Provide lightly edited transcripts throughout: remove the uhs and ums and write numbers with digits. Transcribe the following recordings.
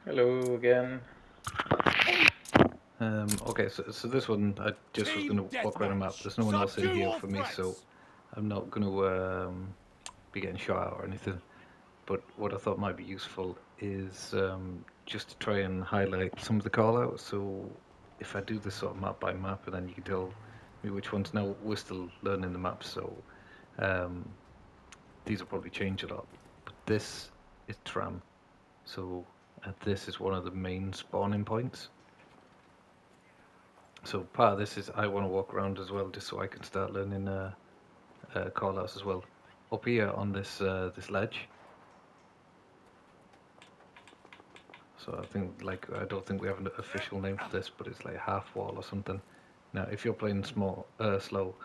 Hello again. Okay, so this one, I just was going Team to walk around a map. deathmatch. There's no one else in Subdue here all for me, so threats. I'm not going to be getting shot at or anything. But what I thought might be useful is just to try and highlight some of the callouts. So if I do this sort of map by map, and then you can tell me which ones. Now we're still learning the maps, so um, these will probably change a lot. But this is tram, so this is one of the main spawning points. So part of this is I want to walk around as well, just so I can start learning call outs as well. Up here on this ledge, so I think like I don't think we have an official name for this, but it's like half wall or something. Now, if you're playing slow,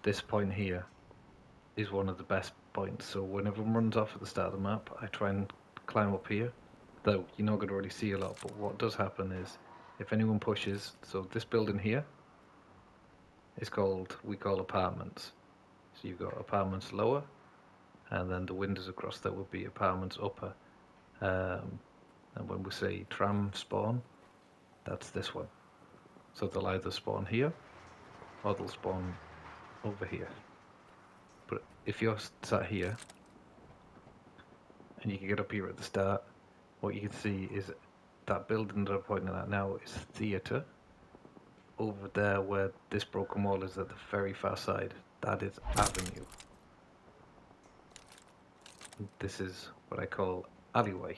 this point here is one of the best points. So when everyone runs off at the start of the map, I try and climb up here. Though you're not going to really see a lot, but what does happen is if anyone pushes, so this building here is called we call apartments. So you've got apartments lower, and then the windows across there would be apartments upper. Um, and when we say tram spawn, that's this one. So they'll either spawn here or they'll spawn over here. But if you're sat here and you can get up here at the start, what you can see is that building that I'm pointing at now is theatre. Over there, where this broken wall is at the very far side, that is avenue. This is what I call alleyway.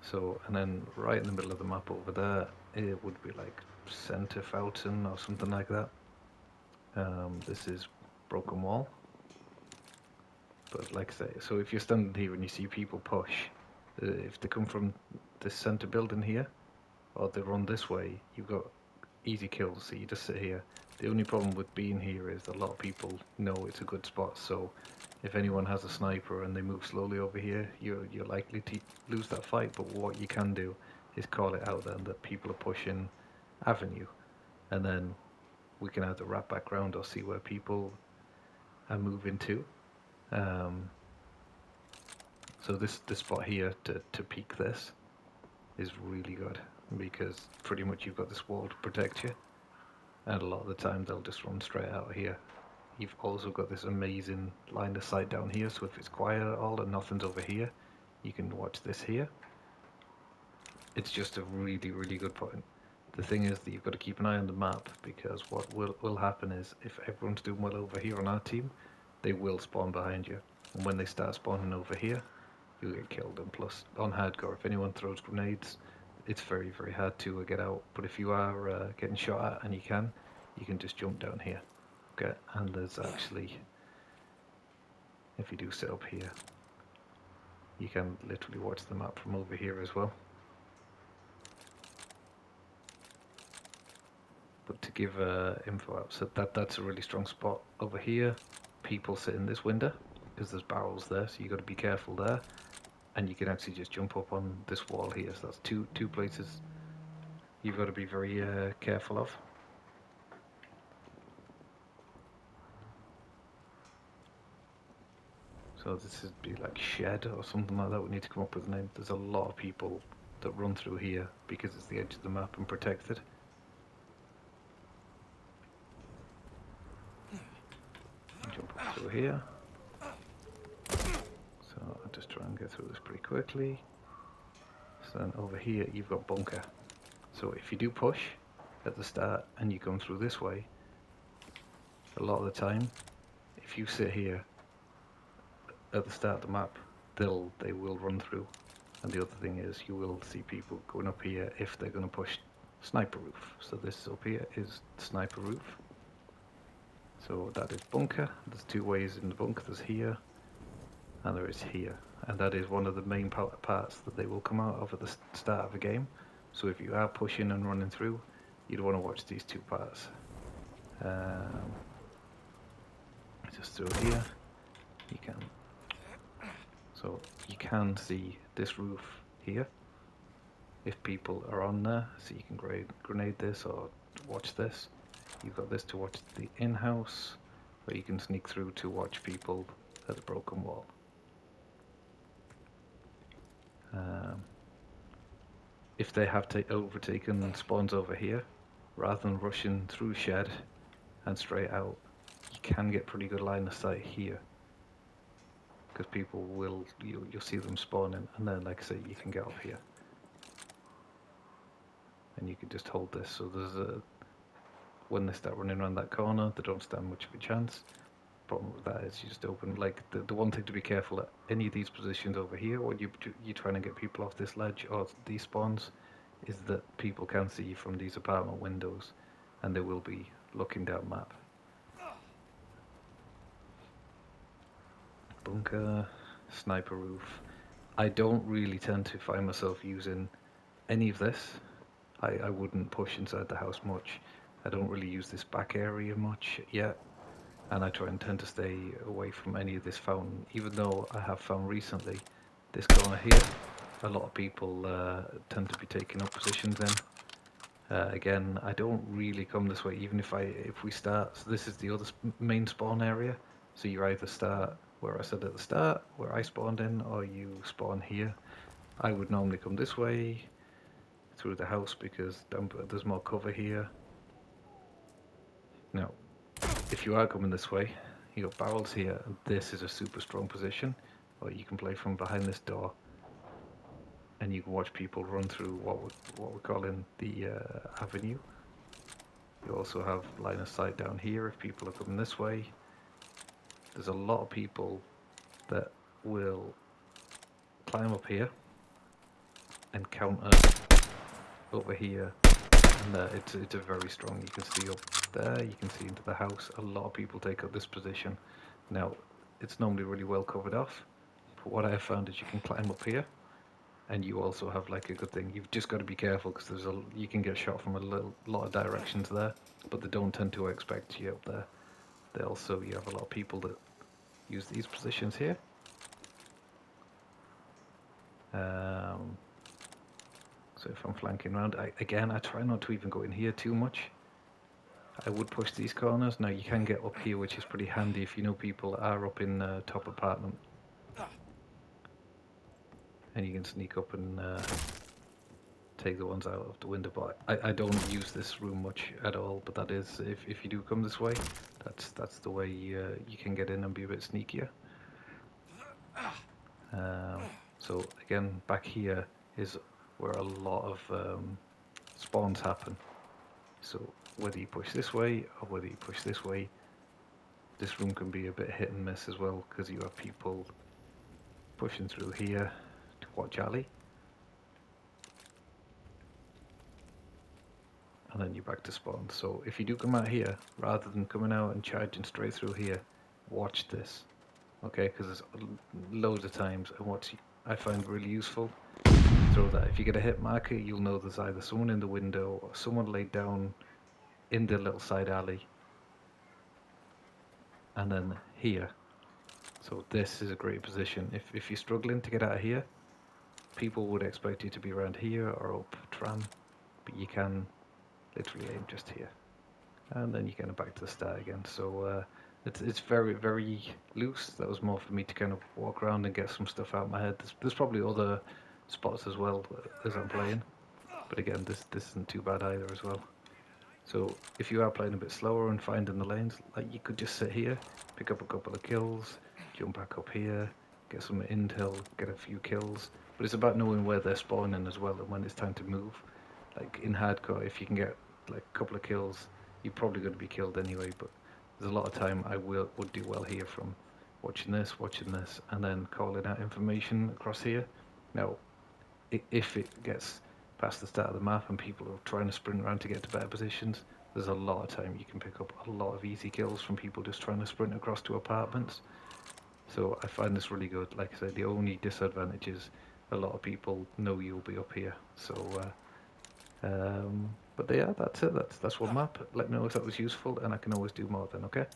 So, and then right in the middle of the map over there, it would be like Center Fountain or something like that. This is Broken Wall. But like I say, so if you're standing here and you see people push, if they come from this center building here, or they run this way, you've got easy kills. So you just sit here. The only problem with being here is a lot of people know it's a good spot. So if anyone has a sniper and they move slowly over here, you're likely to lose that fight. But what you can do is call it out then that people are pushing avenue, and then we can either wrap back around or see where people are moving to. Um, so this spot here to peek this is really good because pretty much you've got this wall to protect you, and a lot of the time they'll just run straight out here. You've also got this amazing line of sight down here, so if it's quiet at all and nothing's over here, you can watch this here. It's just a really, really good point. The thing is that you've got to keep an eye on the map because what will happen is if everyone's doing well over here on our team, they will spawn behind you. And when they start spawning over here, you'll get killed. And plus, on hardcore, if anyone throws grenades, it's very, very hard to get out. But if you are getting shot at and you can just jump down here. Okay, and there's actually, if you do sit up here, you can literally watch the map from over here as well. But to give info out, so that's a really strong spot over here. People sit in this window because there's barrels there, so you got to be careful there. And you can actually just jump up on this wall here. So that's two places you've got to be very careful of. So this would be like shed or something like that. We need to come up with a name. There's a lot of people that run through here because it's the edge of the map and protected. Jump up through here. So I'll just try and get through this pretty quickly. So then over here you've got bunker. So if you do push at the start and you come through this way, a lot of the time, if you sit here at the start of the map, they will run through. And the other thing is you will see people going up here if they're going to push sniper roof. So this up here is sniper roof. So that is bunker. There's two ways in the bunker. There's here and there is here. And that is one of the main parts that they will come out of at the start of a game. So if you are pushing and running through, you'd want to watch these two parts. Um, just through here, you can. So you can see this roof here if people are on there. So you can grenade this or watch this. You've got this to watch the in-house, or you can sneak through to watch people at the broken wall. Um, if they have overtaken spawns over here, rather than rushing through shed and straight out, you can get pretty good line of sight here. Because people will, you'll see them spawning, and then, like I say, you can get up here. And you can just hold this, so there's a, when they start running around that corner, they don't stand much of a chance. Problem with that is you just open, like, the one thing to be careful at any of these positions over here, when you're trying to get people off this ledge or these spawns, is that people can see you from these apartment windows, and they will be looking down map. Bunker, sniper roof. I don't really tend to find myself using any of this. I wouldn't push inside the house much. I don't really use this back area much yet, and I try and tend to stay away from any of this fountain, even though I have found recently this corner here, a lot of people tend to be taking up positions in. Again, I don't really come this way, even if we start, so this is the other main spawn area, so you either start where I said at the start, where I spawned in, or you spawn here. I would normally come this way, through the house, because there's more cover here. Now, if you are coming this way, you got barrels here, and this is a super strong position, or you can play from behind this door, and you can watch people run through what we're calling the avenue. You also have line of sight down here if people are coming this way. There's a lot of people that will climb up here and counter over here, and it's a very strong. You can see up there, you can see into the house. A lot of people take up this position. Now, it's normally really well covered off, but what I have found is you can climb up here, and you also have like a good thing. You've just got to be careful because you can get shot from a lot of directions there, but they don't tend to expect you up there. You have a lot of people that use these positions here. So if I'm flanking around, I try not to even go in here too much. I would push these corners. Now you can get up here, which is pretty handy if you know people are up in top apartment. And you can sneak up and take the ones out of the window. But I don't use this room much at all. But that is, if you do come this way, that's the way you can get in and be a bit sneakier. So again, back here is where a lot of spawns happen. So whether you push this way or whether you push this way, this room can be a bit hit and miss as well, because you have people pushing through here to watch alley. And then you're back to spawn. So if you do come out here, rather than coming out and charging straight through here, watch this. Okay, because there's loads of times, and what I find really useful, throw that. If you get a hit marker, you'll know there's either someone in the window or someone laid down in the little side alley. And then here. So this is a great position. If you're struggling to get out of here, people would expect you to be around here or up tram, but you can literally aim just here. And then you get back to the start again. So it's very, very loose. That was more for me to kind of walk around and get some stuff out of my head. There's probably other spots as well as I'm playing, but again, this isn't too bad either as well. So if you are playing a bit slower and finding the lanes, like you could just sit here, pick up a couple of kills, jump back up here, get some intel, get a few kills. But it's about knowing where they're spawning as well and when it's time to move. Like in hardcore, if you can get like a couple of kills, you're probably going to be killed anyway. But there's a lot of time I would do well here from watching this, and then calling out information across here. Now, if it gets past the start of the map and people are trying to sprint around to get to better positions, there's a lot of time you can pick up a lot of easy kills from people just trying to sprint across to apartments. So I find this really good. Like I said, the only disadvantage is a lot of people know you'll be up here. So, but yeah, that's it. That's one map. Let me know if that was useful, and I can always do more then. Okay.